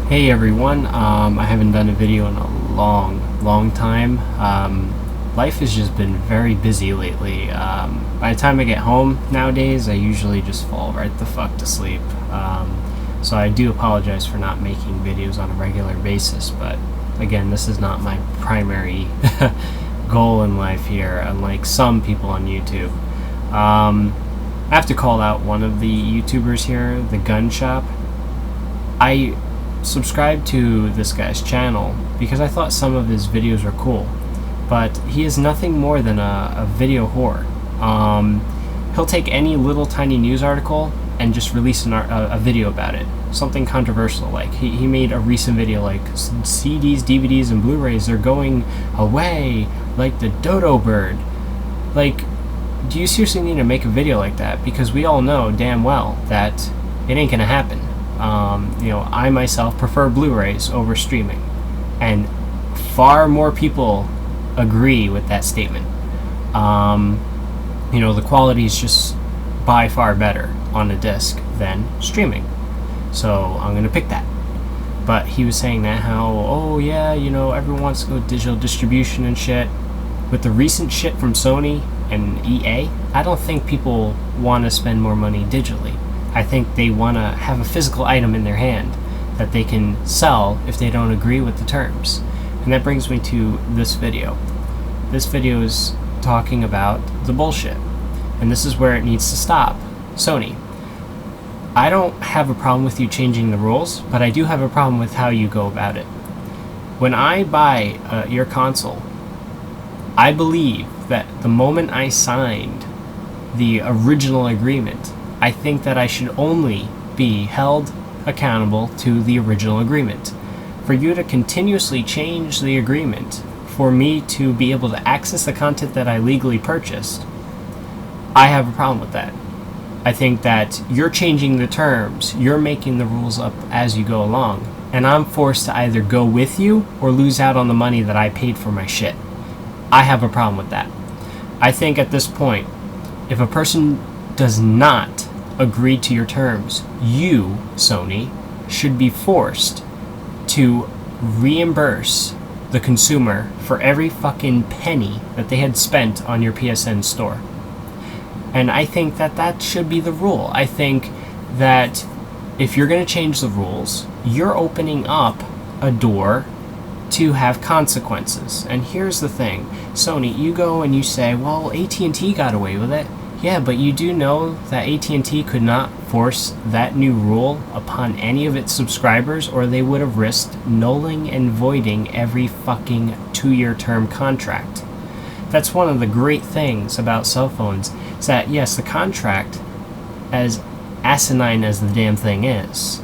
Hey everyone, I haven't done a video in a long time. Life has just been very busy lately. By the time I get home nowadays, I usually just fall right the fuck to sleep. So I do apologize for not making videos on a regular basis, but again, this is not my primary goal in life here, unlike some people on YouTube. I have to call out one of the YouTubers here, The Gun Shop. I subscribed to this guy's channel because I thought some of his videos were cool, but he is nothing more than a video whore. He'll take any little tiny news article and just release a video about it, something controversial. Like he made a recent video like CDs, DVDs, and Blu-rays are going away like the dodo bird. Like, do you seriously need to make a video like that? Because we all know damn well that it ain't gonna happen. I myself prefer Blu-rays over streaming, and far more people agree with that statement. The quality is just by far better on a disc than streaming, so I'm gonna pick that. But he was saying that everyone wants to go digital distribution and shit. With the recent shit from Sony and EA, I don't think people want to spend more money digitally. I think they want to have a physical item in their hand that they can sell if they don't agree with the terms. And that brings me to this video. This video is talking about the bullshit. And this is where it needs to stop. Sony, I don't have a problem with you changing the rules, but I do have a problem with how you go about it. When I buy your console, I believe that the moment I signed the original agreement, I think that I should only be held accountable to the original agreement. For you to continuously change the agreement, for me to be able to access the content that I legally purchased, I have a problem with that. I think that you're changing the terms, you're making the rules up as you go along, and I'm forced to either go with you or lose out on the money that I paid for my shit. I have a problem with that. I think at this point, if a person does not agree to your terms, you, Sony, should be forced to reimburse the consumer for every fucking penny that they had spent on your PSN store. And I think that that should be the rule. I think that if you're going to change the rules, you're opening up a door to have consequences. And here's the thing, Sony, you go and you say, well, AT&T got away with it. Yeah, but you do know that AT&T could not force that new rule upon any of its subscribers, or they would have risked nulling and voiding every fucking 2-year term contract. That's one of the great things about cell phones, is that yes, the contract, as asinine as the damn thing is,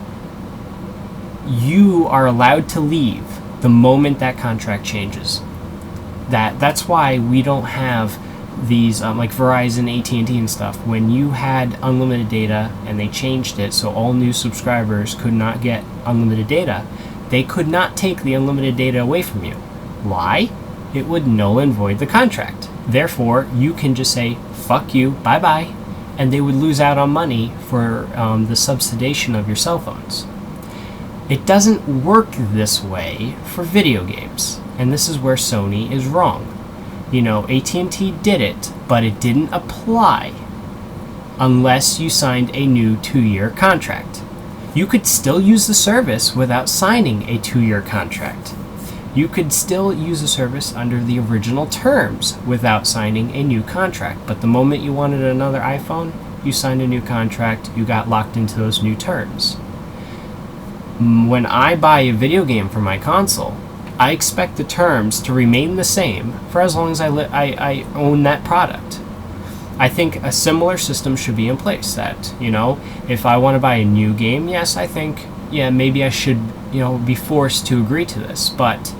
you are allowed to leave the moment that contract changes. That's why we don't have these like Verizon, AT&T and stuff. When you had unlimited data and they changed it so all new subscribers could not get unlimited data, they could not take the unlimited data away from you. Why? It would null and void the contract. Therefore, you can just say, fuck you, bye-bye, and they would lose out on money for the subsidization of your cell phones. It doesn't work this way for video games, and this is where Sony is wrong. AT&T did it, but it didn't apply unless you signed a new 2-year contract. You could still use the service without signing a 2-year contract. You could still use the service under the original terms without signing a new contract. But the moment you wanted another iPhone, you signed a new contract, you got locked into those new terms. When I buy a video game for my console, I expect the terms to remain the same for as long as I own that product. I think a similar system should be in place that, if I want to buy a new game, yes, I think, maybe I should, be forced to agree to this. But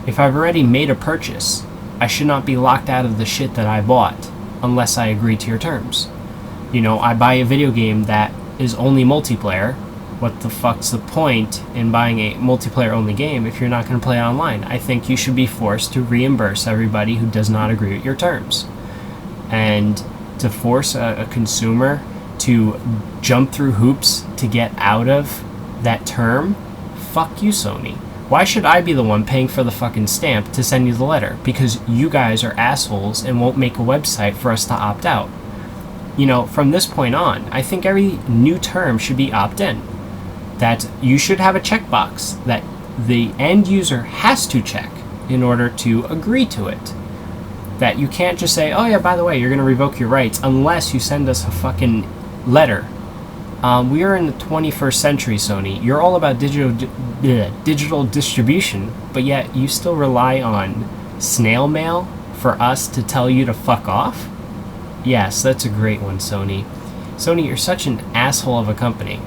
if I've already made a purchase, I should not be locked out of the shit that I bought unless I agree to your terms. I buy a video game that is only multiplayer. What the fuck's the point in buying a multiplayer-only game if you're not going to play online? I think you should be forced to reimburse everybody who does not agree with your terms. And to force a consumer to jump through hoops to get out of that term fuck you, Sony. Why should I be the one paying for the fucking stamp to send you the letter? Because you guys are assholes and won't make a website for us to opt out. You know, from this point on, I think every new term should be opt-in. That you should have a checkbox that the end user has to check in order to agree to it. That you can't just say, oh yeah, by the way, you're going to revoke your rights unless you send us a fucking letter. We are in the 21st century, Sony. You're all about digital distribution, but yet you still rely on snail mail for us to tell you to fuck off? Yes, that's a great one, Sony. Sony, you're such an asshole of a company.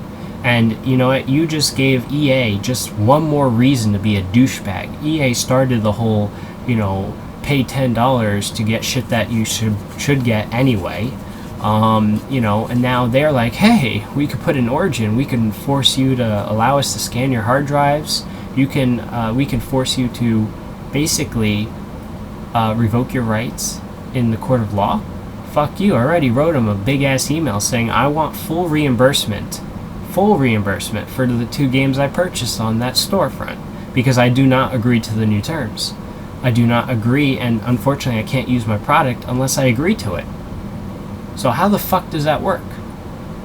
And you know what? You just gave EA just one more reason to be a douchebag. EA started the whole, you know, pay $10 to get shit that you should get anyway. You know, and now they're like, hey, we could put an origin. We can force you to allow us to scan your hard drives. We can force you to basically revoke your rights in the court of law. Fuck you. I already wrote him a big ass email saying I want full reimbursement for the 2 games I purchased on that storefront because I do not agree to the new terms. I do not agree, and unfortunately I can't use my product unless I agree to it. So how the fuck does that work?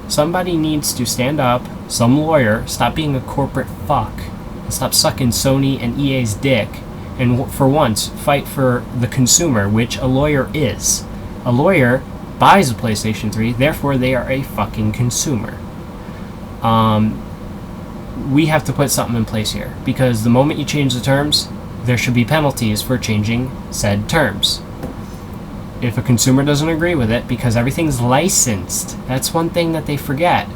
Somebody needs to stand up, some lawyer, stop being a corporate fuck, and stop sucking Sony and EA's dick, and for once fight for the consumer, which a lawyer is. A lawyer buys a PlayStation 3, therefore they are a fucking consumer. We have to put something in place here, because the moment you change the terms, there should be penalties for changing said terms. If a consumer doesn't agree with it, because everything's licensed, that's one thing that they forget.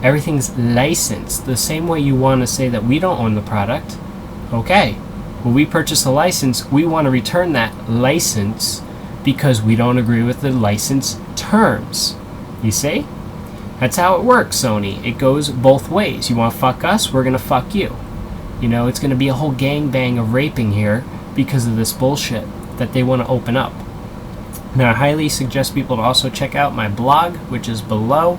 Everything's licensed. The same way you want to say that we don't own the product. Okay, when we purchase a license, we want to return that license because we don't agree with the license terms. You see? That's how it works, Sony. It goes both ways. You want to fuck us, we're going to fuck you. You know, it's going to be a whole gangbang of raping here because of this bullshit that they want to open up. Now, I highly suggest people to also check out my blog, which is below.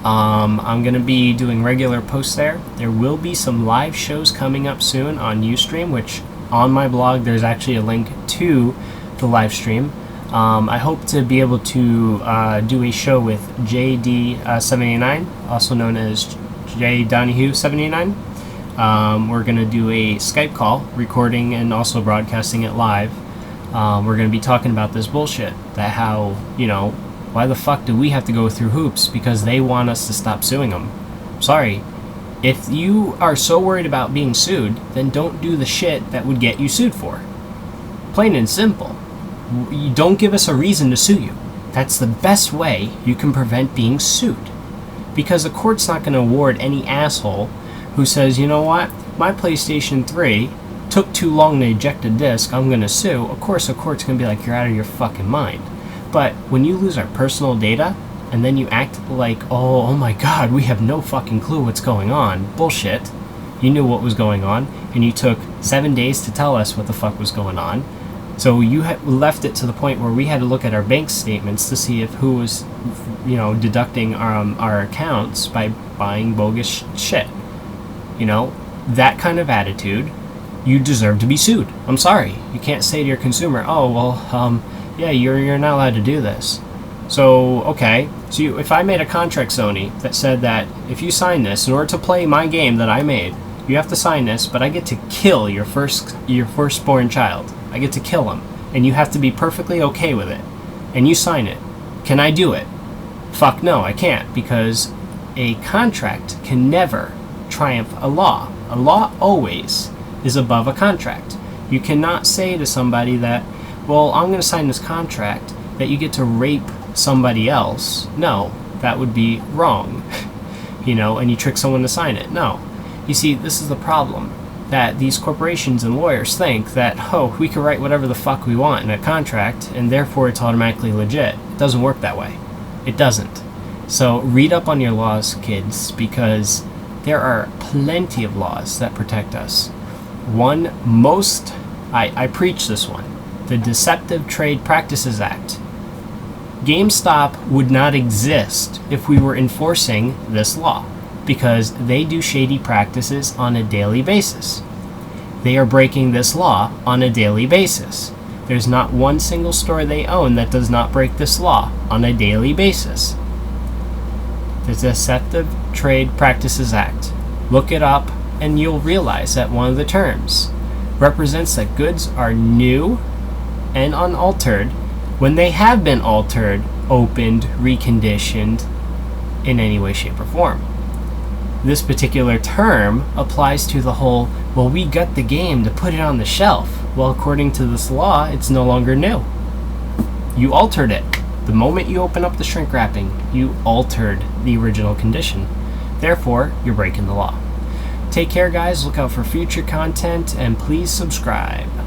I'm going to be doing regular posts there. There will be some live shows coming up soon on Ustream, which on my blog there's actually a link to the live stream. I hope to be able to do a show with JD79, also known as J Donahue79. We're going to do a Skype call, recording and also broadcasting it live. We're going to be talking about this bullshit, that how, you know, why the fuck do we have to go through hoops because they want us to stop suing them? Sorry, if you are so worried about being sued, then don't do the shit that would get you sued for. Plain and simple. You don't give us a reason to sue you. That's the best way you can prevent being sued. Because the court's not going to award any asshole who says, you know what, my PlayStation 3 took too long to eject a disc, I'm going to sue. Of course, the court's going to be like, you're out of your fucking mind. But when you lose our personal data, and then you act like, oh my god, we have no fucking clue what's going on. Bullshit. You knew what was going on, and you took 7 days to tell us what the fuck was going on. So you left it to the point where we had to look at our bank statements to see if who was, you know, deducting our accounts by buying bogus shit. You know, that kind of attitude, you deserve to be sued. I'm sorry. You can't say to your consumer, oh, well, yeah, you're not allowed to do this. So, okay. So if I made a contract, Sony, that said that if you sign this, in order to play my game that I made, you have to sign this, but I get to kill your firstborn child. I get to kill him. And you have to be perfectly okay with it. And you sign it. Can I do it? Fuck no, I can't, because a contract can never triumph a law. A law always is above a contract. You cannot say to somebody that, well, I'm going to sign this contract that you get to rape somebody else. No, that would be wrong. You know, and you trick someone to sign it. No. You see, this is the problem. That these corporations and lawyers think that, oh, we can write whatever the fuck we want in a contract, and therefore it's automatically legit. It doesn't work that way. It doesn't. So read up on your laws, kids, because there are plenty of laws that protect us. I preach this one, the Deceptive Trade Practices Act. GameStop would not exist if we were enforcing this law. because they do shady practices on a daily basis. They are breaking this law on a daily basis. There's not one single store they own that does not break this law on a daily basis. The Deceptive Trade Practices Act. Look it up and you'll realize that one of the terms represents that goods are new and unaltered when they have been altered, opened, reconditioned in any way, shape, or form. This particular term applies to the whole, well, we got the game to put it on the shelf. Well, according to this law, it's no longer new. You altered it. The moment you open up the shrink wrapping, you altered the original condition. Therefore, you're breaking the law. Take care, guys. Look out for future content, and please subscribe.